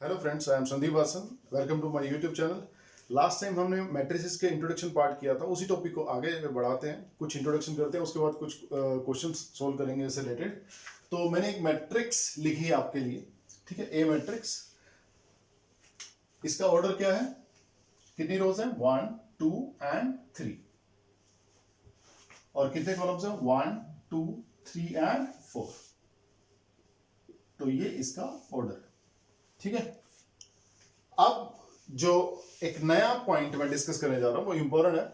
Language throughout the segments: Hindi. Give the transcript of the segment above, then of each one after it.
Hello friends, I am Sandeep Vasan. Welcome to my YouTube channel. Last time हमने मैट्रिसेस के इंट्रोडक्शन पार्ट किया था, उसी टॉपिक को आगे बढ़ाते हैं। कुछ इंट्रोडक्शन करते हैं, उसके बाद कुछ क्वेश्चन सोल्व करेंगे इससे रिलेटेड। तो मैंने एक मैट्रिक्स लिखी है आपके लिए, ठीक है, ए मैट्रिक्स। इसका ऑर्डर क्या है, कितनी रोज है, 1 2 एंड 3, और कितने कॉलम्स है, 1 2 3 एंड 4। तो ये इसका ऑर्डर, ठीक है। अब जो एक नया पॉइंट मैं डिस्कस करने जा रहा हूं वो इंपॉर्टेंट है,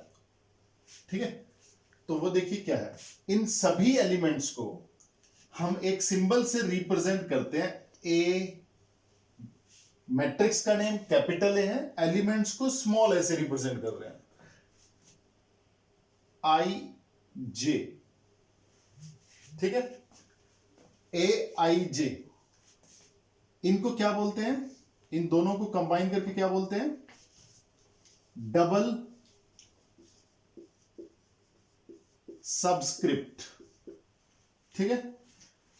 ठीक है। तो वो देखिए क्या है, इन सभी एलिमेंट्स को हम एक सिंबल से रिप्रेजेंट करते हैं। ए, मैट्रिक्स का नेम कैपिटल ए है, एलिमेंट्स को स्मॉल ए से रिप्रेजेंट कर रहे हैं। आई जे, ठीक है, ए आई जे, इनको क्या बोलते हैं, इन दोनों को कंबाइन करके क्या बोलते हैं, डबल सबस्क्रिप्ट, ठीक है।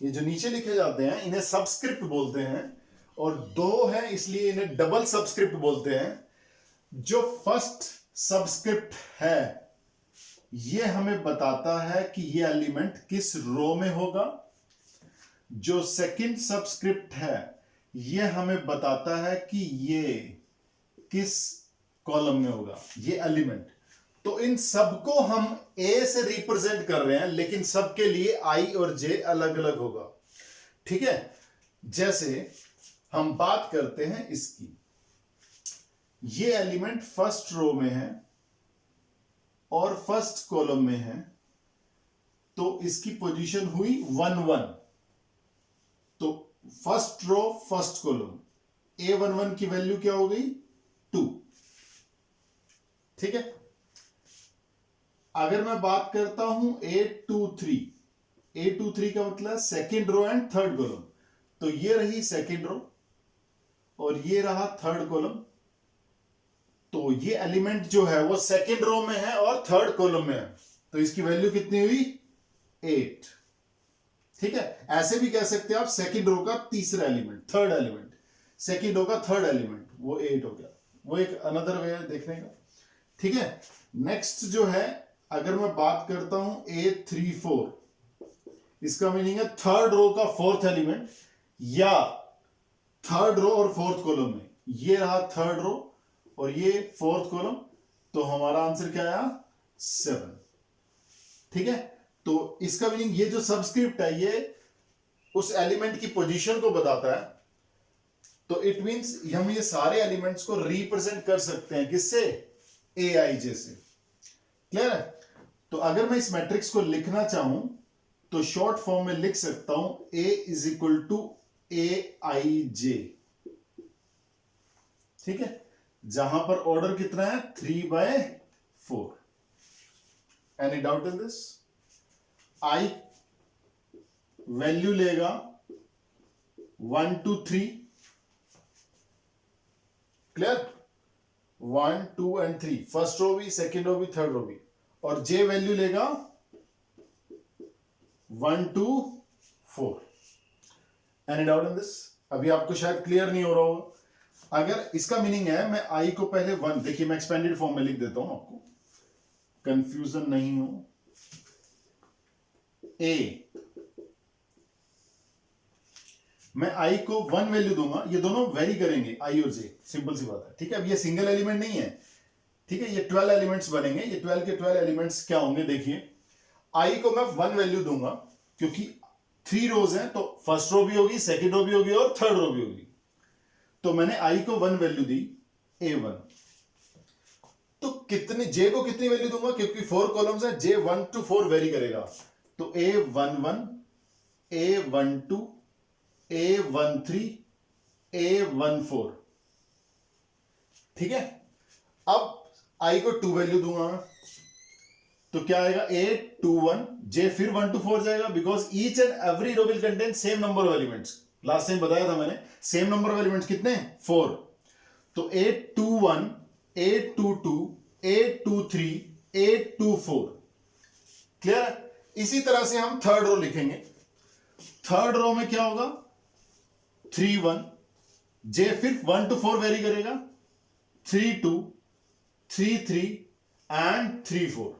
ये जो नीचे लिखे जाते हैं इन्हें सबस्क्रिप्ट बोलते हैं, और दो है इसलिए इन्हें डबल सबस्क्रिप्ट बोलते हैं। जो फर्स्ट सबस्क्रिप्ट है ये हमें बताता है कि ये एलिमेंट किस रो में होगा। जो सेकंड सबस्क्रिप्ट है ये हमें बताता है कि ये किस कॉलम में होगा, ये एलिमेंट। तो इन सबको हम ए से रिप्रेजेंट कर रहे हैं, लेकिन सबके लिए आई और जे अलग अलग होगा, ठीक है। जैसे हम बात करते हैं इसकी, ये एलिमेंट फर्स्ट रो में है और फर्स्ट कॉलम में है, तो इसकी पोजीशन हुई 1 1। तो first row first column, A11 की वैल्यू क्या हो गई, 2, ठीक है। अगर मैं बात करता हूं A23, A23 का मतलब second row and third column, तो ये रही सेकेंड रो और ये रहा थर्ड कॉलम। तो ये एलिमेंट जो है वो सेकेंड रो में है और थर्ड कॉलम में है, तो इसकी वैल्यू कितनी हुई, 8, ठीक है। ऐसे भी कह सकते हैं आप, सेकेंड रो का तीसरा element, third element, second row का थर्ड एलिमेंट, वो 8 हो गया। वो एक अनदर वे है देखने का, ठीक है। नेक्स्ट जो है, अगर मैं बात करता हूं A34, इसका मीनिंग है थर्ड रो का फोर्थ एलिमेंट, या थर्ड रो और फोर्थ कॉलम में, ये रहा थर्ड रो और ये फोर्थ कॉलम, तो हमारा आंसर क्या आया, 7, ठीक है। तो इसका मीनिंग ये जो सबस्क्रिप्ट है ये उस एलिमेंट की पोजीशन को बताता है। तो इट मींस हम ये सारे एलिमेंट्स को रिप्रेजेंट कर सकते हैं किससे, ए आई जे से, क्लियर है। तो अगर मैं इस मैट्रिक्स को लिखना चाहूं तो शॉर्ट फॉर्म में लिख सकता हूं A इज इक्वल टू ए आई जे, ठीक है, जहां पर ऑर्डर कितना है, 3/4। Any doubt in this. I value लेगा 1 2 3, क्लियर, 1 2 एंड 3, फर्स्ट रो भी, सेकेंड रो भी, थर्ड रो भी। और जे वैल्यू लेगा 1 2 4। Any doubt in this. अभी आपको शायद क्लियर नहीं हो रहा होगा। अगर इसका मीनिंग है, मैं आई को पहले 1, देखिए मैं एक्सपेंडेड फॉर्म में लिख देता हूं आपको, कंफ्यूजन नहीं हो। ए, मैं आई को 1 वैल्यू दूंगा, ये दोनों वेरी करेंगे, आई और जे, सिंपल सी बात है, ठीक है। अब ये सिंगल एलिमेंट नहीं है, ठीक है, ये 12 एलिमेंट्स बनेंगे। ये 12 के 12 एलिमेंट्स क्या होंगे, देखिए। आई को मैं 1 वैल्यू दूंगा, क्योंकि 3 रोज हैं, तो फर्स्ट रो भी होगी, सेकेंड रो भी होगी और थर्ड रो भी होगी। तो मैंने आई को 1 वैल्यू दी, A1। तो कितने, जे को कितनी वैल्यू दूंगा, क्योंकि 4 कॉलम्स हैं, जे 1 to 4 वेरी करेगा। तो A11, A12, A13, A14, ठीक है। अब आई को 2 वैल्यू दूंगा मैं, तो क्या आएगा, A21, जे फिर 1 to 4 जाएगा, because each and every row will contain same number of elements. Last time बताया था मैंने, सेम नंबर ऑफ एलिमेंट्स कितने, 4। तो A21, A22, A23, A24, clear. इसी तरह से हम थर्ड रो लिखेंगे। थर्ड रो में क्या होगा, 3 1, जे फिर 1 to 4 वेरी करेगा, 3 2 3 3 एंड 3 4।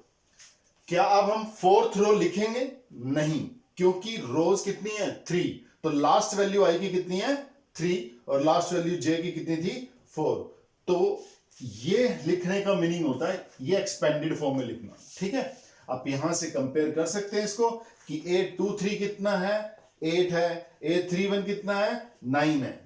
क्या अब हम फोर्थ रो लिखेंगे? नहीं, क्योंकि रोज कितनी है? 3, तो लास्ट वैल्यू आई की कितनी है? 3, और लास्ट वैल्यू जे की कितनी थी? 4। तो ये लिखने का मीनिंग होता है ये एक्सपेंडेड फॉर्म में लिखना, ठीक है। आप यहां से कंपेयर कर सकते हैं इसको कि 823 कितना है? 8 है। 831 कितना है? 9 है।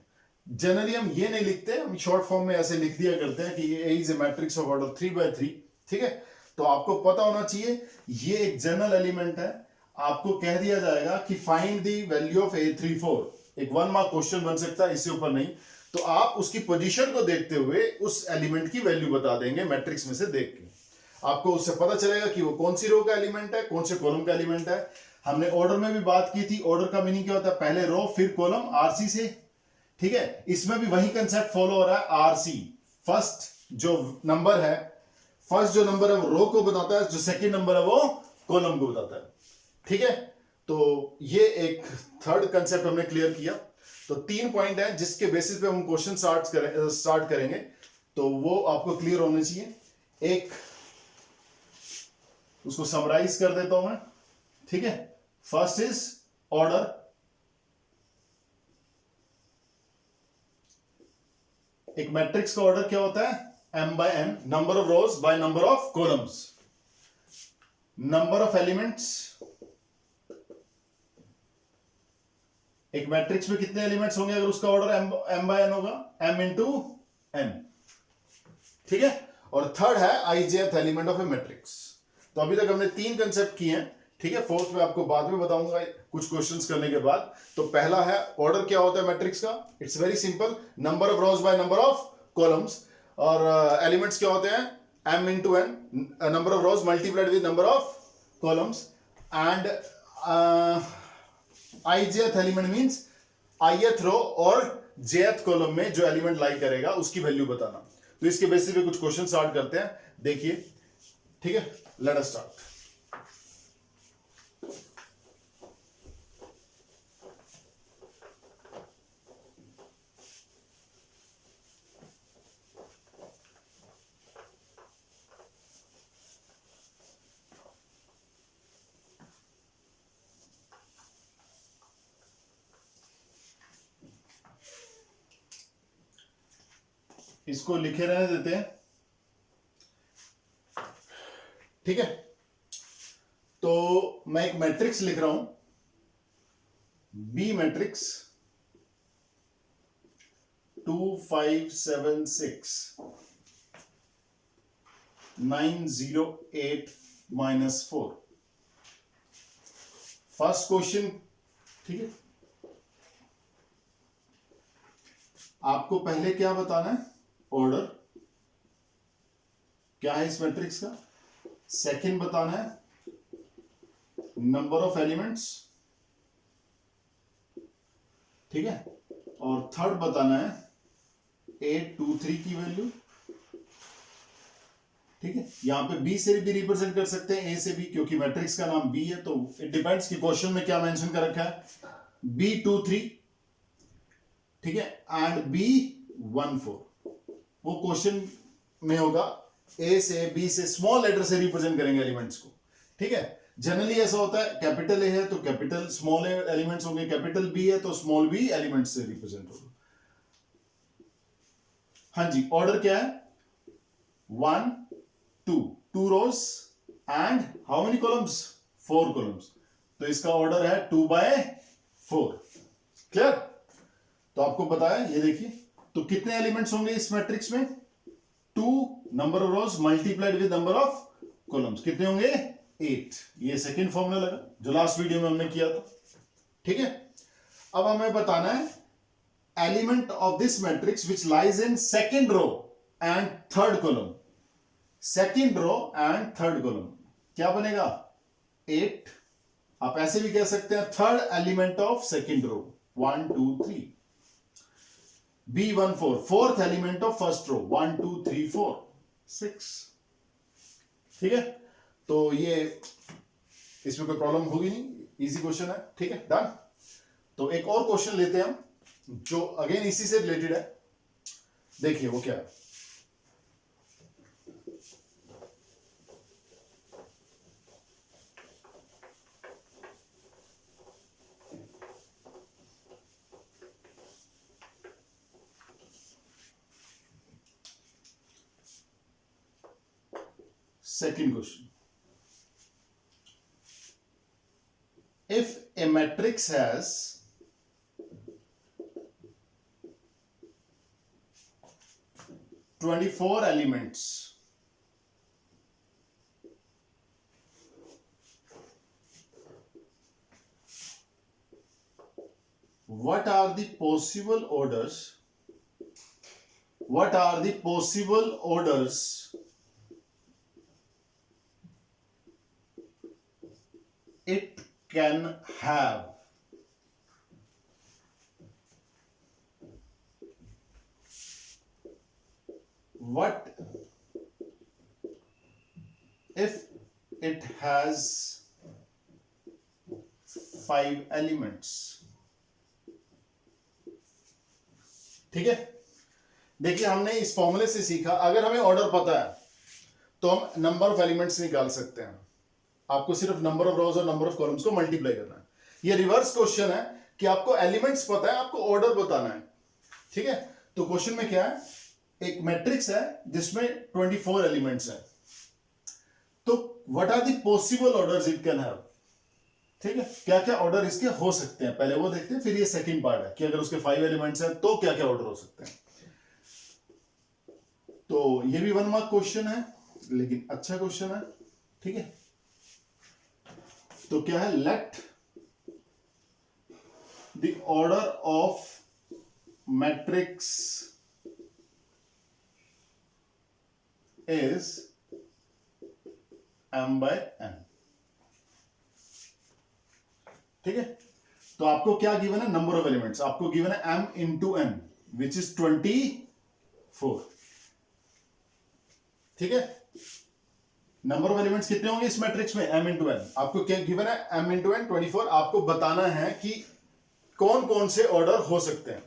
जनरली हम ये नहीं लिखते, हम शॉर्ट फॉर्म में ऐसे लिख दिया करते हैं कि A is A matrix of order 3 by 3, ठीक है। तो आपको पता होना चाहिए ये एक जनरल एलिमेंट है। आपको कह दिया जाएगा कि फाइंड द वैल्यू ऑफ 834, एक 1 मार्क क्वेश्चन बन सकता है, इससे ऊपर नहीं। तो आप उसकी पोजीशन को देखते हुए उस एलिमेंट की वैल्यू बता देंगे मैट्रिक्स में से देख के। आपको उससे पता चलेगा कि वो कौन सी रो का एलिमेंट है, कौन से कॉलम का एलिमेंट है। हमने ऑर्डर में भी बात की थी, ऑर्डर का मीनिंग क्या होता है? पहले रो फिर कॉलम, आरसी से, ठीक है। इसमें भी वही कंसेप्ट फॉलो हो रहा है, आरसी। फर्स्ट जो नंबर है वो रो को बताता है, जो सेकंड नंबर है वो कॉलम को बताता है, ठीक है। तो ये एक थर्ड कंसेप्ट हमने क्लियर किया। तो 3 पॉइंट है जिसके बेसिस पे हम क्वेश्चन स्टार्ट करेंगे, तो वो आपको क्लियर होने चाहिए। एक उसको समराइज कर देता हूं मैं, ठीक है। फर्स्ट इज ऑर्डर, एक मैट्रिक्स का ऑर्डर क्या होता है? m/n, number of rose by number of columns. Number of elements, एक मैट्रिक्स में कितने एलिमेंट्स होंगे अगर उसका ऑर्डर m/n होगा? m into n, ठीक है। और थर्ड है ijth element of A matrix. तो अभी तक हमने 3 कंसेप्ट किए हैं, ठीक है। फोर्थ में आपको बाद में बताऊंगा कुछ क्वेश्चंस करने के बाद। तो पहला है ऑर्डर क्या होता है मैट्रिक्स का? It's very simple, number of rose by number of columns. और एलिमेंट्स क्या होते हैं? m into n, number of rose multiplied with number of columns. And ijth element means ith रो और jth कॉलम में जो एलिमेंट लाई करेगा उसकी वैल्यू बताना। तो इसके बेसिस पे कुछ क्वेश्चन स्टार्ट करते हैं, देखिए, ठीक है। Let us start. इसको लिखे रहने देते हैं, ठीक है। तो मैं एक मैट्रिक्स लिख रहा हूं, बी मैट्रिक्स 2 5 7 6 9 0 8 -4। फर्स्ट क्वेश्चन, ठीक है। आपको पहले क्या बताना है? ऑर्डर क्या है इस मैट्रिक्स का। सेकंड बताना है नंबर ऑफ एलिमेंट्स, ठीक है। और थर्ड बताना है 8 2 3 की वैल्यू, ठीक है। यहां पे बी से भी रिप्रेजेंट कर सकते हैं, ए से भी, क्योंकि मैट्रिक्स का नाम बी है। तो इट डिपेंड्स कि क्वेश्चन में क्या मेंशन कर रखा है। B2 3, ठीक है, एंड B1 4। वो क्वेश्चन में होगा, ए से बी से स्मॉल लेटर से रिप्रेजेंट करेंगे एलिमेंट्स को, ठीक है। जनरली ऐसा होता है, कैपिटल ए है तो कैपिटल स्मॉल एलिमेंट्स होंगे, कैपिटल बी है तो स्मॉल बी एलिमेंट्स से रिप्रेजेंट होगा। हाँ जी, ऑर्डर क्या है? 1 2 rows and how many columns? 4 columns. तो इसका ऑर्डर है 2 by 4। क्लियर? तो आपको पता है, ये देखिए, तो कितने एलिमेंट्स होंगे इस मैट्रिक्स में? 2 number of rose multiplied with number of columns, कितने होंगे? 8। ये सेकंड फॉर्मूला लगा जो लास्ट वीडियो में हमने किया था, ठीक है। अब हमें बताना है element of this matrix which lies in second row and third column. Second row and third column क्या बनेगा? 8। आप ऐसे भी कह सकते हैं third element of second row, 1 2 3। B1 4, fourth element of first row, 1 2 3 4 6, ठीक है। तो ये इसमें कोई प्रॉब्लम होगी नहीं, इजी क्वेश्चन है, ठीक है, डन। तो एक और क्वेश्चन लेते हैं हम, जो अगेन इसी से रिलेटेड है। देखिए वो क्या है। Second question. If a matrix has (24) elements, what are the possible orders? What are the possible orders it can have? What if it has 5 elements? ठीक है, देखिए हमने इस फॉर्मूले से सीखा, अगर हमें ऑर्डर पता है तो हम नंबर ऑफ एलिमेंट्स निकाल सकते हैं। आपको सिर्फ नंबर ऑफ रोज और नंबर ऑफ कॉलम्स को मल्टीप्लाई करना है। ये रिवर्स क्वेश्चन है कि आपको एलिमेंट्स पता है, आपको ऑर्डर बताना है। ठीक है, तो क्वेश्चन में क्या है, एक मैट्रिक्स है जिसमें 24 एलिमेंट्स हैं, तो what are the possible orders it can have. ठीक है, क्या क्या ऑर्डर इसके हो सकते हैं, पहले वो देखते हैं, फिर ये सेकंड पार्ट है कि अगर उसके 5 एलिमेंट्स हैं तो क्या क्या ऑर्डर हो सकते हैं। तो ये भी 1 मार्क क्वेश्चन है, लेकिन अच्छा क्वेश्चन है। ठीक है, तो क्या है, let the order of matrix is m/n। ठीक है, तो आपको क्या गिवन है, नंबर ऑफ एलिमेंट्स आपको गिवन है m into n which is 24। ठीक है, नंबर ऑफ एलिमेंट्स कितने होंगे इस मैट्रिक्स में, m इंटू n। आपको क्या गिवन है, m इंटू n 24। आपको बताना है कि कौन कौन से ऑर्डर हो सकते हैं।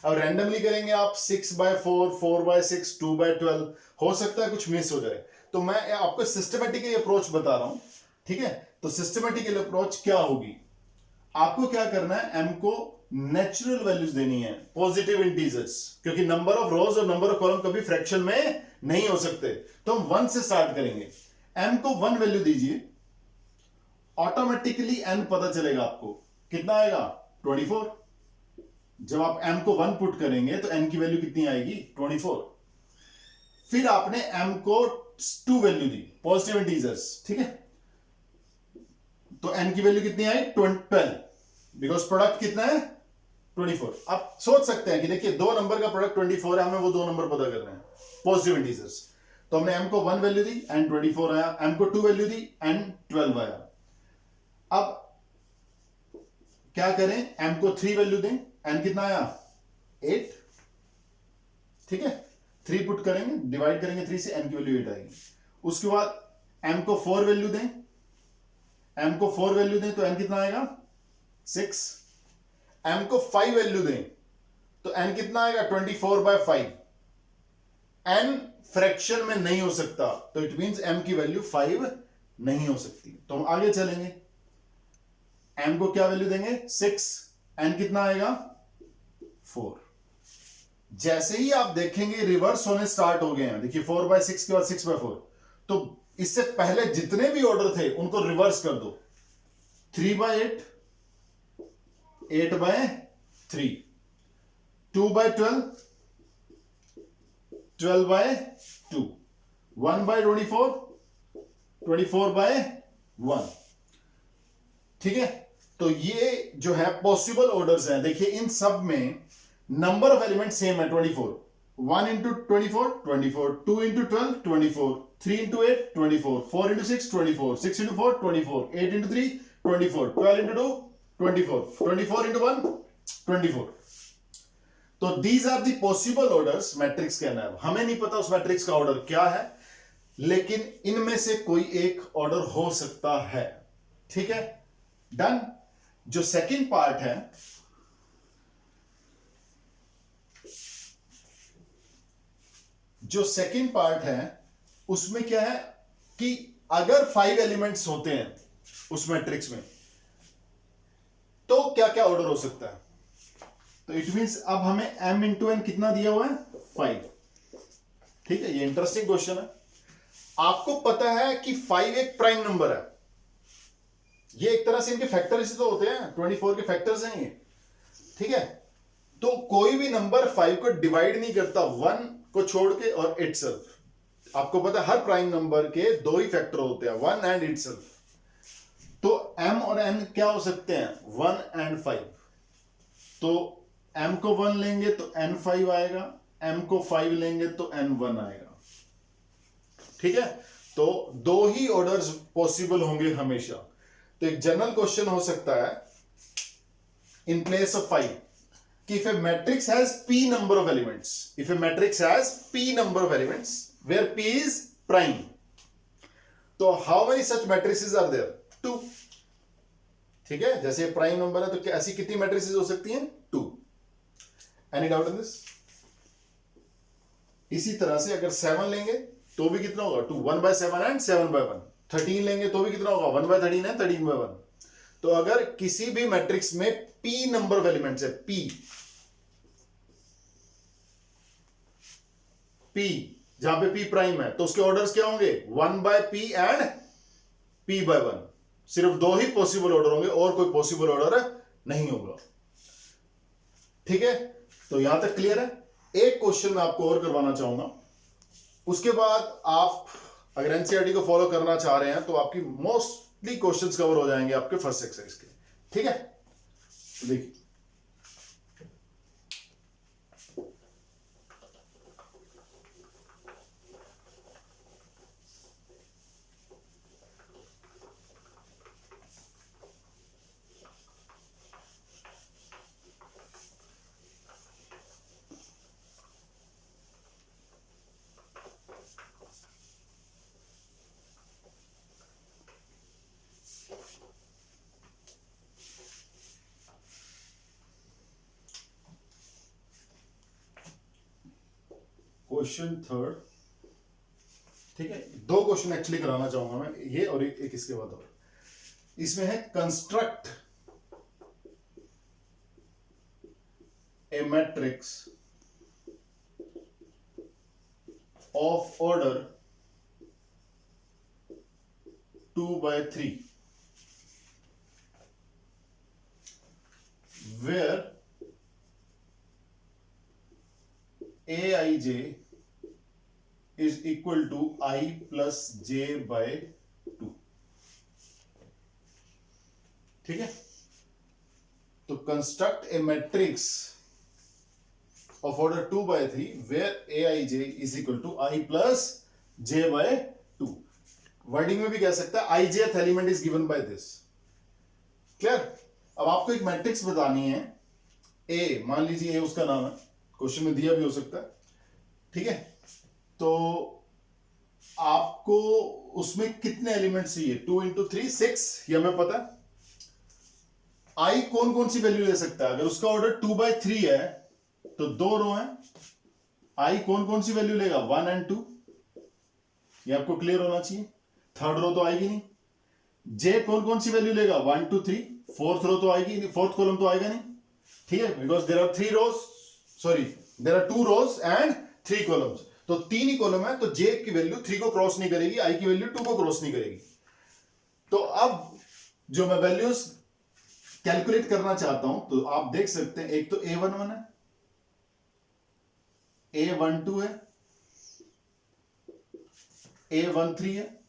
अब रैंडमली करेंगे आप 6/4, 4/6, 2/12, हो सकता है कुछ मिस हो जाए, तो मैं आपको सिस्टमेटिकली अप्रोच बता रहा हूं। ठीक है, तो सिस्टमेटिकल अप्रोच क्या होगी, आपको क्या करना है, m को नेचुरल वैल्यूज देनी है, पॉजिटिव इंटीजर्स, क्योंकि नंबर ऑफ रोज और नंबर ऑफ कॉलम कभी फ्रैक्शन में नहीं हो सकते। तो हम 1 से स्टार्ट करेंगे, m को 1 वैल्यू दीजिए, ऑटोमेटिकली n पता चलेगा आपको कितना आएगा, 24। जब आप m को 1 पुट करेंगे तो n की वैल्यू कितनी आएगी, 24। फिर आपने m को 2 वैल्यू दी, पॉजिटिव इंटीजर्स। ठीक है, तो n की वैल्यू कितनी आई, 12, बिकॉज प्रोडक्ट कितना है, 24। आप सोच सकते हैं कि देखिए दो नंबर का प्रोडक्ट 24 है, हमें वो दो नंबर पता करना है, पॉजिटिव इंटीजर्स। तो हमने m को 1 वैल्यू दी, n 24 आया, m को 2 वैल्यू दी, n 12 आया। अब क्या करें, m को 3 वैल्यू दें, n कितना आया, 8। ठीक है, 3 पुट करेंगे, डिवाइड करेंगे 3 से, n की वैल्यू 8 आएगी। उसके बाद m को 4 वैल्यू दें, m को 4 वैल्यू दें तो n कितना आएगा, 6। m को 5 वैल्यू दें तो n कितना आएगा, 24/5। n फ्रैक्शन में नहीं हो सकता, तो इट मींस m की वैल्यू 5 नहीं हो सकती। तो हम आगे चलेंगे, m को क्या वैल्यू देंगे, 6, n कितना आएगा, 4। जैसे ही आप देखेंगे रिवर्स होने स्टार्ट हो गए हैं, देखिए 4/6 के बाद 6/4, तो इससे पहले जितने भी ऑर्डर थे उनको रिवर्स कर दो, 3/8, 8/3, 2/12, 12/2, 1/24, 24/1। ठीक है, तो ये जो है पॉसिबल ऑर्डर्स हैं। देखिए इन सब में नंबर ऑफ एलिमेंट सेम है, 24। 1 into 24, 24, 2 into 12, 24, 3 into 8, 24, 4 into 6, 24, 6 into 4, 24, 8 into 3, 24, 12 into 2, 24, 24 into 1, 24। तो these are the possible orders matrix can have. हमें नहीं पता उस मैट्रिक्स का ऑर्डर क्या है, लेकिन इनमें से कोई एक ऑर्डर हो सकता है। ठीक है, डन। जो सेकंड पार्ट है, जो सेकंड पार्ट है उसमें क्या है कि अगर 5 एलिमेंट्स होते हैं उस मैट्रिक्स में तो क्या क्या ऑर्डर हो सकता है। तो इट मींस अब हमें m इंटू एन कितना दिया हुआ है 5। ठीक है, ये इंटरेस्टिंग क्वेश्चन है। आपको पता है कि 5 एक प्राइम नंबर है, ये एक तरह से इनके फैक्टर्स तो होते हैं, 24 के फैक्टर्स हैं ये। ठीक है, तो कोई भी नंबर 5 को डिवाइड नहीं करता 1 को छोड़ के और इटसेल्फ। आपको पता है हर प्राइम नंबर के दो ही फैक्टर होते हैं, 1 एंड इटसेल्फ। तो m और n क्या हो सकते हैं 1 एंड 5। तो m को 1 लेंगे तो n 5 आएगा, m को 5 लेंगे तो n 1 आएगा। ठीक है, तो दो ही ऑर्डर्स पॉसिबल होंगे हमेशा। तो एक जनरल क्वेश्चन हो सकता है इन प्लेस ऑफ 5 कि if a matrix has p number of elements, if a matrix has p number of elements where p is prime, तो how many such matrices are there? 2। ठीक है, जैसे प्राइम नंबर है तो ऐसी कितनी मैट्रिसेस हो सकती हैं 2। Any doubt in this? इसी तरह से अगर 7 लेंगे तो भी कितना होगा 2, 1 by 7 एंड 7 by 1। 13 लेंगे तो भी कितना होगा 1 by 13 एंड 13 by 1। तो अगर किसी भी मैट्रिक्स में p नंबर ऑफ एलिमेंट्स है, p जहां पे p प्राइम है, तो उसके ऑर्डर्स क्या होंगे 1 by p and p by 1। सिर्फ दो ही पॉसिबल ऑर्डर होंगे और कोई पॉसिबल ऑर्डर नहीं होगा। ठीक है, तो यहां तक क्लियर है। एक क्वेश्चन मैं आपको और करवाना चाहूंगा, उसके बाद आप अगर एनसीईआरटी को फॉलो करना चाह रहे हैं तो आपकी मोस्टली क्वेश्चंस कवर हो जाएंगे आपके फर्स्ट एक्सरसाइज के। ठीक है, तो देखिए क्वेश्चन थर्ड। ठीक है, दो क्वेश्चन एक्चुअली कराना चाहूंगा मैं, ये और एक इसके बाद और। इसमें है construct A matrix of order 2 by 3 where aij is equal to I plus j by 2। ठीक है, तो construct A matrix of order 2 by 3 where aij is equal to I plus j by 2। Wording में भी कह सकता है आई जेथ element is given by this. Clear? अब आपको एक मैट्रिक्स बतानी है, ए मान लीजिए ए उसका नाम है, क्वेश्चन में दिया भी हो सकता है। ठीक है, तो आपको उसमें कितने एलिमेंट्स चाहिए 2 into 3 6, ये हमें पता है। आई कौन कौन सी वैल्यू ले सकता है, अगर उसका ऑर्डर 2 by 3 है तो दो रो है, आई कौन कौन सी वैल्यू लेगा 1 and 2, ये आपको क्लियर होना चाहिए। थर्ड रो तो आएगी नहीं। जे कौन कौन सी वैल्यू लेगा 1 2 3, फोर्थ रो तो आएगी नहीं, फोर्थ कॉलम तो आएगा नहीं। ठीक है, because there are 3 rows, sorry there are 2 rows and 3 columns, तो 3 ही कॉलम है, तो जे की वैल्यू 3 को क्रॉस नहीं करेगी, आई की वैल्यू 2 को क्रॉस नहीं करेगी। तो अब जो मैं वैल्यूज कैलकुलेट करना चाहता हूं तो आप देख सकते हैं, एक तो A11 है, A12 है, A13 है।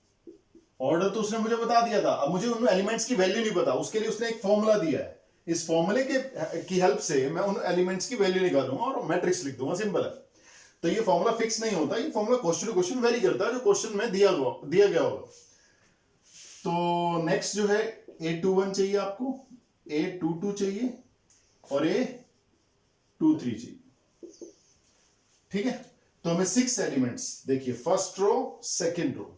ऑर्डर तो उसने मुझे बता दिया था, अब मुझे उन एलिमेंट्स की वैल्यू नहीं पता, उसके लिए उसने एक फॉर्मूला दिया है। इस फॉर्मूले की हेल्प से मैं उन एलिमेंट्स की वैल्यू निकालूंगा और मैट्रिक्स लिख दूंगा, सिंपल है। तो ये फॉर्मूला फिक्स नहीं होता, ये formula question to question vary करता है, जो क्वेश्चन में दिया गया होगा। तो नेक्स्ट जो है A21 चाहिए आपको, A22 चाहिए और A23 चाहिए। ठीक है, तो हमें 6 एलिमेंट्स, देखिए first row, second row,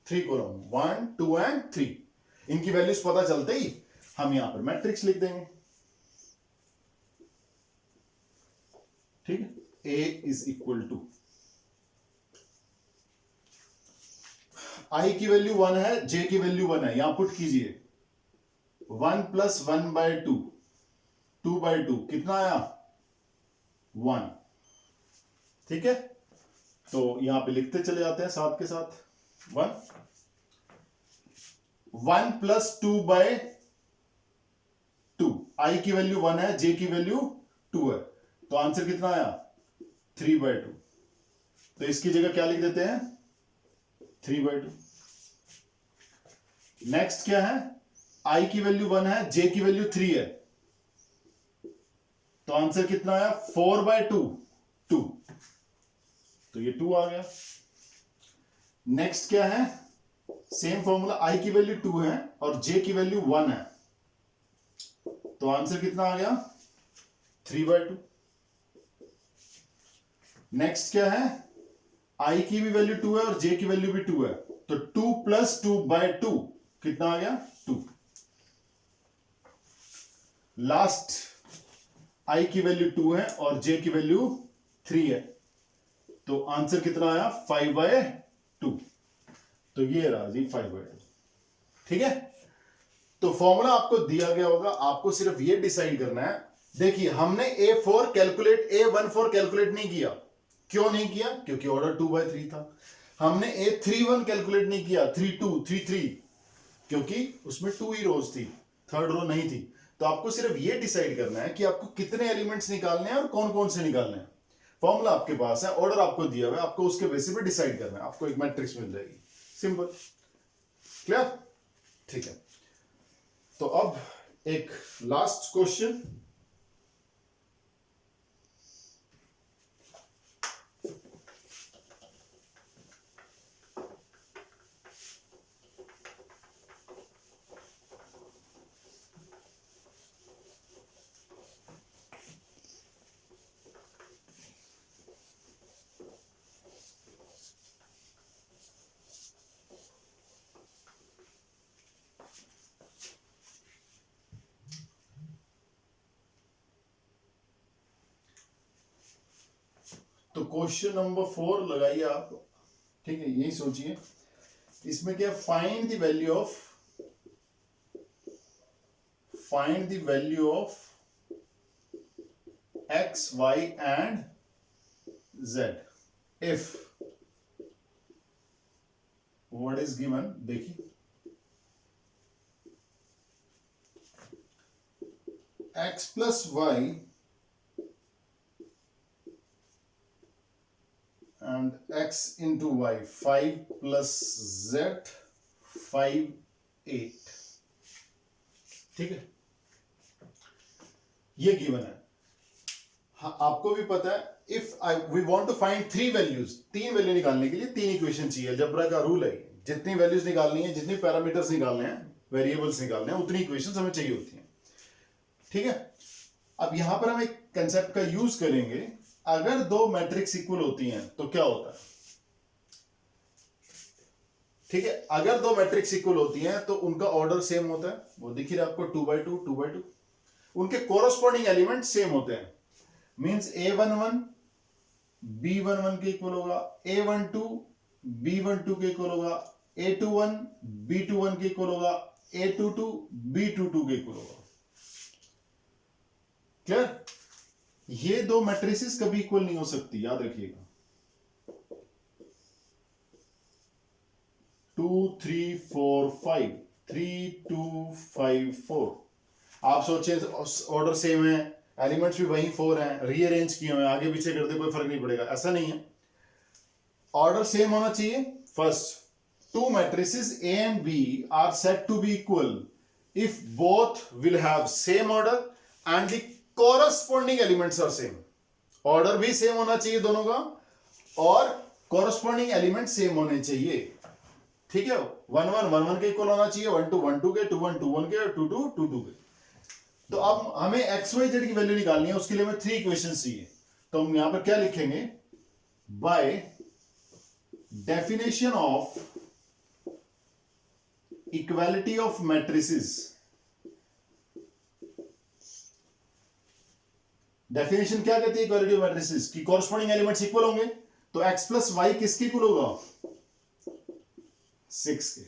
3 column 1 2 and 3, इनकी वैल्यूज पता चलते ही हम यहां पर मैट्रिक्स लिख देंगे। ठीक है, A इज इक्वल टू आई की वैल्यू 1 है, जे की वैल्यू 1 है, यहां पुट कीजिए 1 प्लस 1/2, 2/2 कितना आया 1। ठीक है, तो यहां पे लिखते चले जाते हैं साथ के साथ 1 प्लस 2/2, आई की वैल्यू 1 है, जे की वैल्यू 2 है, तो आंसर कितना आया 3/2। तो इसकी जगह क्या लिख देते हैं 3/2। नेक्स्ट क्या है, आई की वैल्यू 1 है, जे की वैल्यू 3 है, तो आंसर कितना आया 4/2, 2, तो ये 2 आ गया। नेक्स्ट क्या है, सेम फॉर्मूला, आई की वैल्यू 2 है और जे की वैल्यू 1 है, तो आंसर कितना आ गया 3/2। नेक्स्ट क्या है, आई की भी वैल्यू 2 है और जे की वैल्यू भी 2 है, तो 2 प्लस 2/2 कितना आ गया 2। लास्ट, आई की वैल्यू 2 है और जे की वैल्यू 3 है, तो आंसर कितना आया 5/2, तो ये रहा जी 5/2। ठीक है, तो फॉर्मूला आपको दिया गया होगा, आपको सिर्फ ये डिसाइड करना है। देखिए हमने A4 कैलकुलेट, A14 कैलकुलेट नहीं किया, क्यों नहीं किया, क्योंकि ऑर्डर 2/3 था। हमने A31 कैलकुलेट नहीं किया, 32, 33, क्योंकि उसमें 2 ही रोज थी, थर्ड रो नहीं थी। तो आपको सिर्फ ये डिसाइड करना है कि आपको कितने एलिमेंट्स निकालने हैं और कौन कौन से निकालने हैं। फॉर्मूला आपके पास है, ऑर्डर आपको दिया हुआ है, आपको उसके बेसिस पे डिसाइड करना है, आपको एक मैट्रिक्स मिल जाएगी, सिंपल, क्लियर। ठीक है, तो अब एक लास्ट क्वेश्चन, तो क्वेश्चन नंबर 4 लगाइए आप। ठीक है, यही सोचिए, इसमें क्या, find the value of x, y and z if what is given। देखिए x plus y and x into y, 5 plus z 5, 8। ठीक है, ये गिवन है। हाँ, आपको भी पता है, if we want to find 3 values, 3 value निकालने के लिए 3 इक्वेशन चाहिए, अलजेब्रा का रूल है, जितनी वैल्यूज निकालनी है, जितने पैरामीटर्स निकालने हैं, वेरिएबल्स निकालने हैं, उतनी इक्वेशंस हमें चाहिए होती हैं। ठीक है, अब यहां पर हम एक कंसेप्ट का यूज करेंगे, अगर दो मैट्रिक्स इक्वल होती हैं तो क्या होता है। ठीक है, अगर दो मैट्रिक्स इक्वल होती हैं तो उनका ऑर्डर सेम होता है, वो दिख रहा है आपको 2/2, 2/2। उनके कोरस्पॉन्डिंग एलिमेंट सेम होते हैं, मींस A11 B11 के इक्वल होगा, A12 B12 के इक्वल होगा, A21 B21 के इक्वल होगा, A22 B22 के इक्वल होगा। क्लियर, ये दो मैट्रिसेस कभी इक्वल नहीं हो सकती, याद रखिएगा। 2 3 4 5, 3 2 5 4। आप सोचे ऑर्डर सेम है, एलिमेंट्स भी वही 4 हैं, रीअरेंज किए हुए, आगे पीछे करते कोई फर्क नहीं पड़ेगा, ऐसा नहीं है। ऑर्डर सेम होना चाहिए। First, two matrices A and B are said to be equal if both will have same order and the corresponding elements are same। Order भी सेम होना चाहिए दोनों का और corresponding एलिमेंट सेम होने चाहिए। ठीक है, 1 1 1 1 के इक्वल होना चाहिए, 1 2 1 2 के, 2 1 2 1 के, 2 2 2 2 के। तो अब हमें एक्स वाई जेड की वैल्यू निकालनी है, उसके लिए हमें 3 इक्वेशंस चाहिए। तो हम यहां पर क्या लिखेंगे, by definition of equality of matrices. Definition क्या कहती है इक्वालिटी ऑफ मैट्रिसेस की, कॉरस्पॉन्डिंग एलिमेंट्स इक्वल होंगे। तो x प्लस वाई किसके इक्वल होगा, 6 के,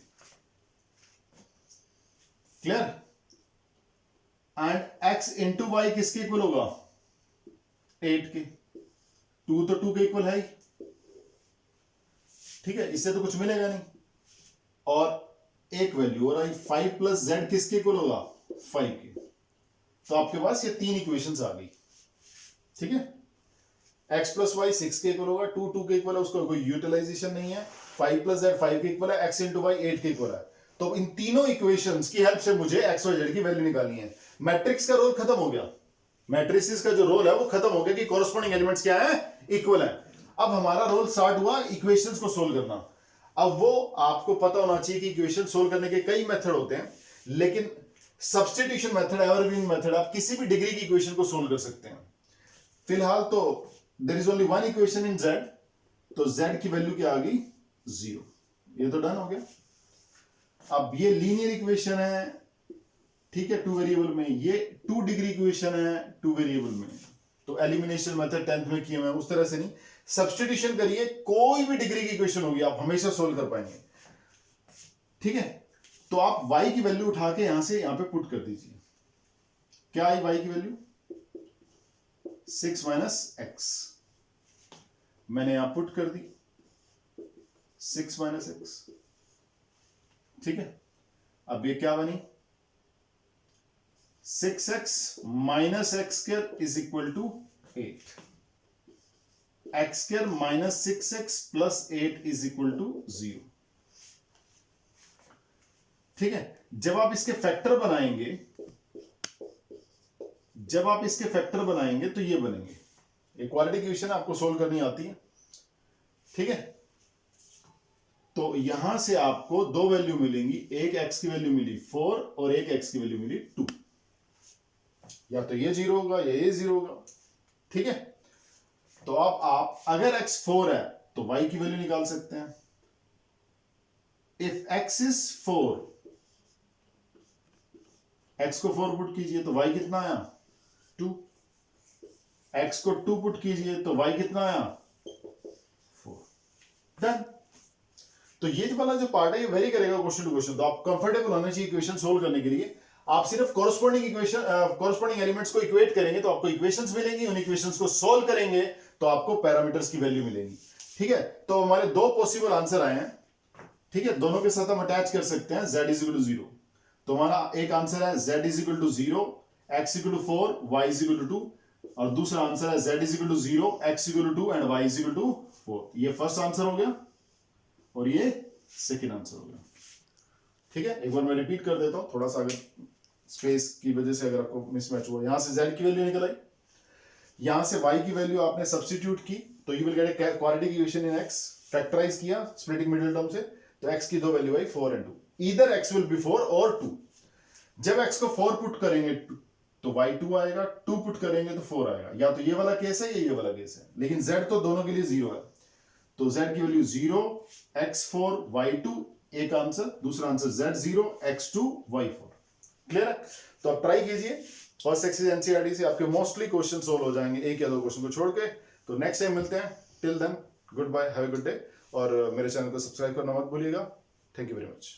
clear. And x into y किसके इक्वल होगा? 8 के। 2 तो 2 के इक्वल है ही, ठीक है, इससे तो कुछ मिलेगा नहीं। और एक वैल्यू और आई 5 प्लस जेड किसके इक्वल होगा? 5 के। तो आपके पास ये 3 इक्वेशंस आ गई, ठीक है। x प्लस वाई 6 के इक्वल होगा, 2 2 के इक्वल है, उसका कोई यूटिलाइजेशन नहीं है। 5 प्लस जेड 5 के इक्वल है, x इंटू वाई 8 के इक्वल है। तो इन तीनों इक्वेशंस की हेल्प से मुझे x और z की वैल्यू निकालनी है। मैट्रिक्स का रोल खत्म हो गया, मैट्रिसेस का जो रोल है वो खत्म हो गया कि कॉरस्पॉन्डिंग एलिमेंट्स क्या है? इक्वल है। अब हमारा रोल स्टार्ट हुआ इक्वेशंस को सोल्व करना। अब वो आपको पता होना चाहिए कि इक्वेशन सोल्व करने के कई मेथड होते हैं, लेकिन सब्स्टिट्यूशन मेथड, एवरग्रीन मेथड, आप किसी भी डिग्री की इक्वेशन को सोल्व कर सकते हैं। फिलहाल तो there is only one equation in z, तो z की वैल्यू क्या आ गई? 0। ये तो डन हो गया। अब ये लीनियर इक्वेशन है, ठीक है, 2 वेरिएबल में। ये 2 डिग्री इक्वेशन है 2 वेरिएबल में। तो एलिमिनेशन मेथड 10th में किए हुए उस तरह से नहीं, सब्स्टिट्यूशन करिए, कोई भी डिग्री की इक्वेशन होगी आप हमेशा सोल्व कर पाएंगे, ठीक है। तो आप y की वैल्यू उठा के यहां से यहां पे पुट कर दीजिए। क्या आई y की वैल्यू? 6 माइनस एक्स, मैंने यहां पुट कर दी 6 माइनस एक्स, ठीक है। अब ये क्या बनी? 6x minus x square is equal to 8, x square minus 6x plus 8 is equal to 0, ठीक है। जब आप इसके फैक्टर बनाएंगे, जब आप इसके फैक्टर बनाएंगे तो ये बनेंगे। इक्वालिटी इक्वेशन आपको सोल्व करनी आती है, ठीक है। तो यहां से आपको दो वैल्यू मिलेंगी, एक x की वैल्यू मिली 4 और एक x की वैल्यू मिली 2। या तो ये 0 होगा या ये 0 होगा, ठीक है। तो अब आप अगर x 4 है तो y की वैल्यू निकाल सकते हैं। इफ x इज 4, x को 4 पुट कीजिए तो y कितना आया? 2। x को 2 पुट कीजिए तो y कितना आया? 4। डन। तो ये वाला जो पार्ट है ये वेरी करेगा क्वेश्चन टू क्वेश्चन। तो आप कंफर्टेबल होना चाहिए इक्वेशन सोल्व करने के लिए। आप सिर्फ कॉरस्पॉन्डिंग इक्वेशन, कॉरस्पॉन्डिंग एलिमेंट्स को इक्वेट करेंगे तो आपको इक्वेशंस मिलेंगी, उन इक्वेशंस को सोल्व करेंगे तो आपको पैरामीटर्स की वैल्यू मिलेगी, ठीक है। तो हमारे दो पॉसिबल आंसर आए हैं, ठीक है। दोनों के साथ हम अटैच कर सकते हैं z इज इक्वल टू 0। तो हमारा एक आंसर है z is equal to 0, x equal to 4, y is equal to 2, और दूसरा आंसर है z is equal to 0, x equal to 2 and y is equal to 4। ये फर्स्ट आंसर हो गया और ये सेकेंड आंसर हो गया, ठीक है। एक बार मैं रिपीट कर देता हूं, थोड़ा सा अगर स्पेस की वजह से अगर आपको मिसमैच हुआ। यहां से z की वैल्यू निकल आई, यहां से y की वैल्यू आपने सब्स्टिट्यूट की तो you will get a quadratic equation in x, factorise किया स्प्लिटिंग मिडिल टर्म से, तो x की दो वैल्यू आई 4 and 2। Either x will be 4 और 2। जब x को 4 पुट करेंगे तो y 2 आएगा, 2 पुट करेंगे तो 4 आएगा। या तो ये वाला केस है या ये वाला केस है, लेकिन z तो दोनों के लिए 0 है। तो z की वैल्यू 0, x4, y2 एक आंसर, दूसरा answer z0, x2, y4। Clear है? तो आप ट्राई कीजिए, फर्स्ट एक्सरसाइज एनसीईआरटी से आपके मोस्टली क्वेश्चन सोल्व हो जाएंगे, एक या दो क्वेश्चन को छोड़ के। तो नेक्स्ट टाइम मिलते हैं, till then good bye, have a good day. और मेरे चैनल को सब्सक्राइब करना मत भूलिएगा। Thank you very much.